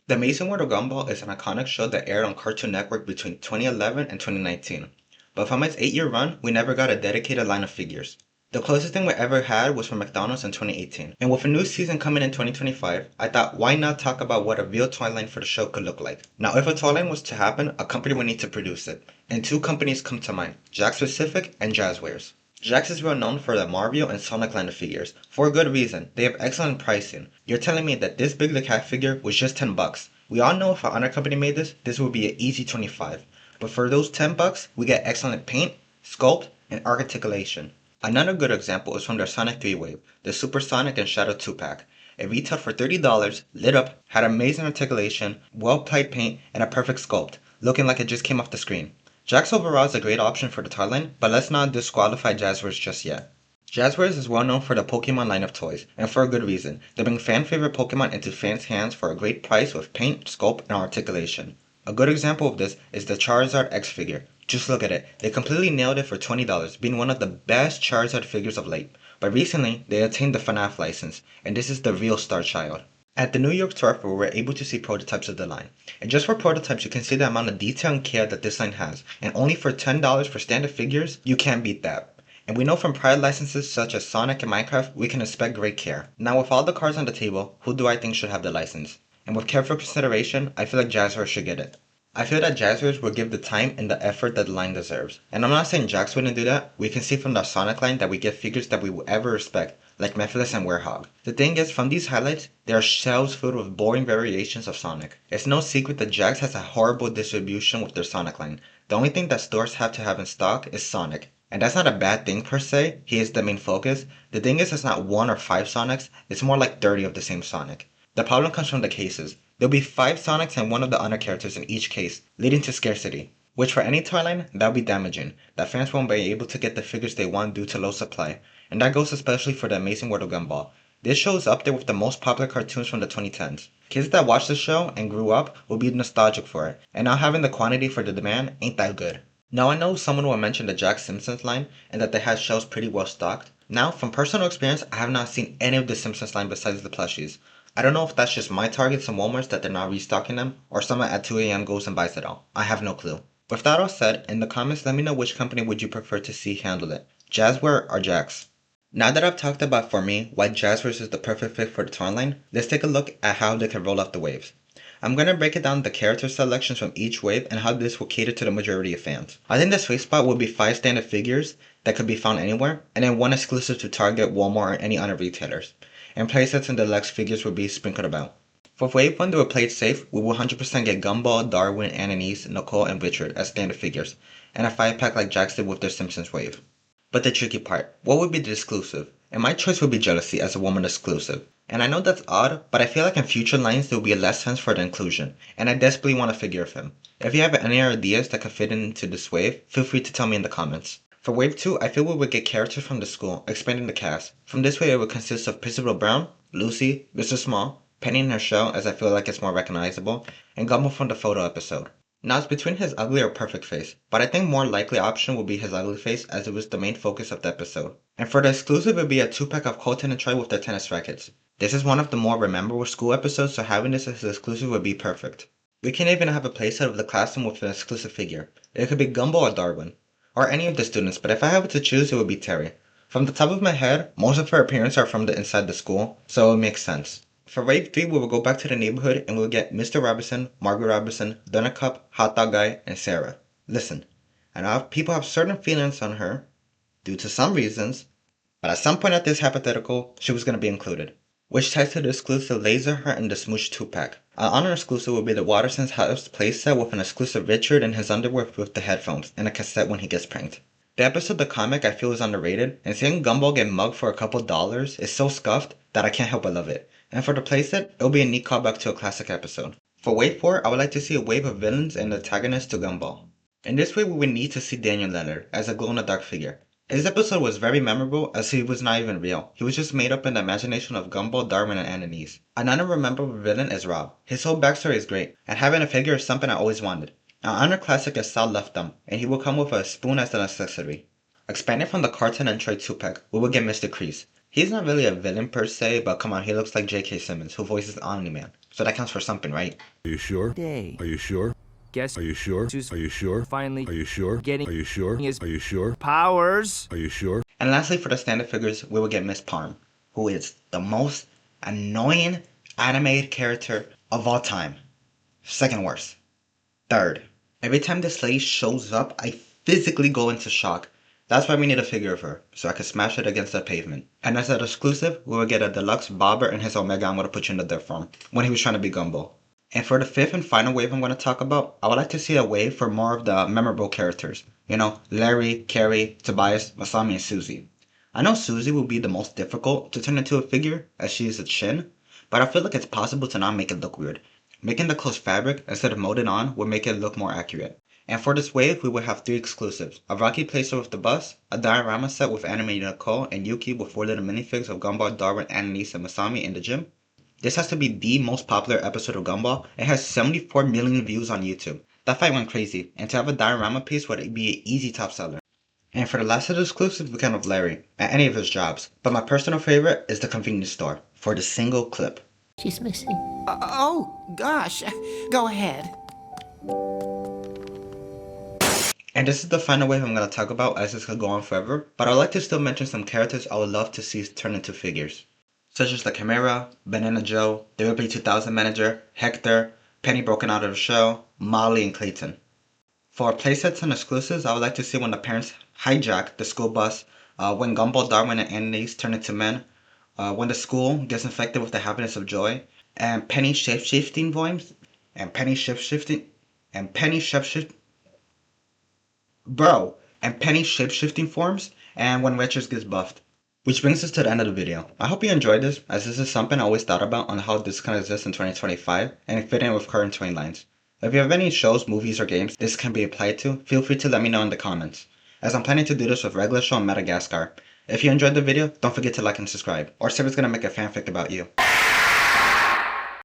The Amazing World of Gumball is an iconic show that aired on Cartoon Network between 2011 and 2019. But from its 8-year run, we never got a dedicated line of figures. The closest thing we ever had was from McDonald's in 2018. And with a new season coming in 2025, I thought why not talk about what a real toy line for the show could look like. Now if a toy line was to happen, a company would need to produce it. And two companies come to mind, Jakks Pacific and Jazzwares. Jakks is well known for the Mario and Sonic line of figures, for a good reason. They have excellent pricing. You're telling me that this Big the Cat figure was just $10. We all know if another company made this would be an easy 25. But for those $10, we get excellent paint, sculpt, and articulation. Another good example is from their Sonic 3 wave, the Super Sonic and Shadow 2-pack. It retailed for $30, lit up, had amazing articulation, well-applied paint, and a perfect sculpt, looking like it just came off the screen. Jakks overall is a great option for the toy line, but let's not disqualify Jazzwares just yet. Jazzwares is well known for the Pokemon line of toys, and for a good reason. They bring fan-favorite Pokemon into fans' hands for a great price with paint, sculpt, and articulation. A good example of this is the Charizard X figure. Just look at it. They completely nailed it for $20, being one of the best Charizard figures of late. But recently, they attained the FNAF license, and this is the real Star Child. At the New York Toy Fair, we were able to see prototypes of the line. And just for prototypes, you can see the amount of detail and care that this line has. And only for $10 for standard figures, you can't beat that. And we know from prior licenses such as Sonic and Minecraft, we can expect great care. Now with all the cards on the table, who do I think should have the license? And with careful consideration, I feel like Jazzwares should get it. I feel that Jazzwares will give the time and the effort that the line deserves. And I'm not saying Jakks wouldn't do that. We can see from the Sonic line that we get figures that we will ever respect, like Mephiles and Werehog. The thing is, from these highlights, there are shelves filled with boring variations of Sonic. It's no secret that Jakks has a horrible distribution with their Sonic line. The only thing that stores have to have in stock is Sonic. And that's not a bad thing per se, he is the main focus. The thing is, it's not 1 or 5 Sonics, it's more like 30 of the same Sonic. The problem comes from the cases. There'll be 5 Sonics and one of the other characters in each case, leading to scarcity. Which for any toy line, that'll be damaging, that fans won't be able to get the figures they want due to low supply. And that goes especially for the Amazing World of Gumball. This show is up there with the most popular cartoons from the 2010s. Kids that watched the show and grew up will be nostalgic for it, and not having the quantity for the demand ain't that good. Now I know someone will mention the Jack Simpsons line and that they had shelves pretty well stocked. Now, from personal experience, I have not seen any of the Simpsons line besides the plushies. I don't know if that's just my Targets and Walmarts that they're not restocking them, or someone at 2 a.m. goes and buys it all. I have no clue. With that all said, in the comments let me know which company would you prefer to see handle it, Jazzware or Jakks. Now that I've talked about for me why Jazzwares is the perfect fit for the toy line, let's take a look at how they can roll off the waves. I'm going to break it down the character selections from each wave and how this will cater to the majority of fans. I think the sweet spot will be 5 standard figures that could be found anywhere, and then 1 exclusive to Target, Walmart, or any other retailers. And playsets and deluxe figures will be sprinkled about. For wave 1 they will play it safe, we will 100% get Gumball, Darwin, Annalise, Nicole, and Richard as standard figures, and a 5-pack like Jakks did with their Simpsons wave. But the tricky part, what would be the exclusive? And my choice would be Jealousy as a woman exclusive. And I know that's odd, but I feel like in future lines there will be less sense for the inclusion, and I desperately want a figure of him. If you have any ideas that could fit into this wave, feel free to tell me in the comments. For wave 2, I feel we would get characters from the school, expanding the cast. From this way it would consist of Principal Brown, Lucy, Mr. Small, Penny in her shell as I feel like it's more recognizable, and Gumball from the photo episode. Now it's between his ugly or perfect face, but I think more likely option would be his ugly face as it was the main focus of the episode. And for the exclusive it would be a 2-pack of Colton and Troy with their tennis rackets. This is one of the more memorable school episodes, so having this as exclusive would be perfect. We can even have a playset of the classroom with an exclusive figure. It could be Gumball or Darwin, or any of the students, but if I have to choose it would be Terry. From the top of my head, most of her appearances are from the inside the school, so it makes sense. For wave 3 we will go back to the neighborhood and we'll get Mr. Robinson, Margaret Robinson, Donut Cup, Hot Dog Guy, and Sarah. Listen, I know people have certain feelings on her, due to some reasons, but at some point at this hypothetical, she was going to be included. Which ties to the exclusive Laserheart and the Smooch 2-pack. An honor exclusive would be the Waterson's House playset with an exclusive Richard in his underwear with the headphones, and a cassette when he gets pranked. The episode The Comic I feel is underrated, and seeing Gumball get mugged for a couple dollars is so scuffed that I can't help but love it. And for the playset, it'll be a neat callback to a classic episode. For wave 4, I would like to see a wave of villains and antagonists to Gumball. In this way we would need to see Daniel Leonard as a glow-in-the-dark figure. His episode was very memorable as he was not even real. He was just made up in the imagination of Gumball, Darwin, and Annalise. Another memorable villain is Rob. His whole backstory is great, and having a figure is something I always wanted. An honor classic is Sal Left Thumb, and he will come with a spoon as an accessory. Expanding from the Carton and Troy 2-pack, we will get Mr. Kreese. He's not really a villain per se, but come on, he looks like J.K. Simmons, who voices Omni-Man. so that counts for something, right? Are you sure? Day. Are you sure? Guess Are you sure? who's Are you sure? finally Are you sure? getting Are you sure? his Are you sure? powers? Are you sure? And lastly, for the standard figures, we will get Miss Parm, who is the most annoying animated character of all time. Second worst. Third, every time this lady shows up, I physically go into shock. That's why we need a figure of her, so I can smash it against the pavement. And as an exclusive, we will get a deluxe Bobber and his Omega I'm going to put you in the dirt form, when he was trying to be Gumball. And for the fifth and final wave I'm going to talk about, I would like to see a wave for more of the memorable characters. You know, Larry, Carrie, Tobias, Masami, and Susie. I know Susie will be the most difficult to turn into a figure, as she is a Shin, but I feel like it's possible to not make it look weird. Making the clothes fabric instead of molded on would make it look more accurate. And for this wave, we will have 3 exclusives. A Rocky Placer with the bus, a diorama set with animated Nicole and Yuki with 4 little minifigs of Gumball, Darwin, Annalise, and Masami in the gym. This has to be the most popular episode of Gumball. It has 74 million views on YouTube. That fight went crazy, and to have a diorama piece would be an easy top seller. And for the last of the exclusives, we can have Larry, at any of his jobs. But my personal favorite is the convenience store, for the single clip. She's missing. Oh, gosh. Go ahead. And this is the final wave I'm going to talk about, as this could go on forever, but I'd like to still mention some characters I would love to see turn into figures. Such as the Chimera, Banana Joe, the Ripley 2000 manager, Hector, Penny broken out of the shell, Molly, and Clayton. For playsets and exclusives, I would like to see when the parents hijack the school bus, when Gumball, Darwin, and Annalise turn into men, when the school gets infected with the happiness of joy, and Penny shape-shifting forms, and Penny shape-shifting forms, and when Richards gets buffed. Which brings us to the end of the video. I hope you enjoyed this, as this is something I always thought about on how this can exist in 2025 and fit in with current toy lines. If you have any shows, movies, or games this can be applied to, feel free to let me know in the comments, as I'm planning to do this with Regular Show and Madagascar. If you enjoyed the video, don't forget to like and subscribe, or Sarah's gonna make a fanfic about you.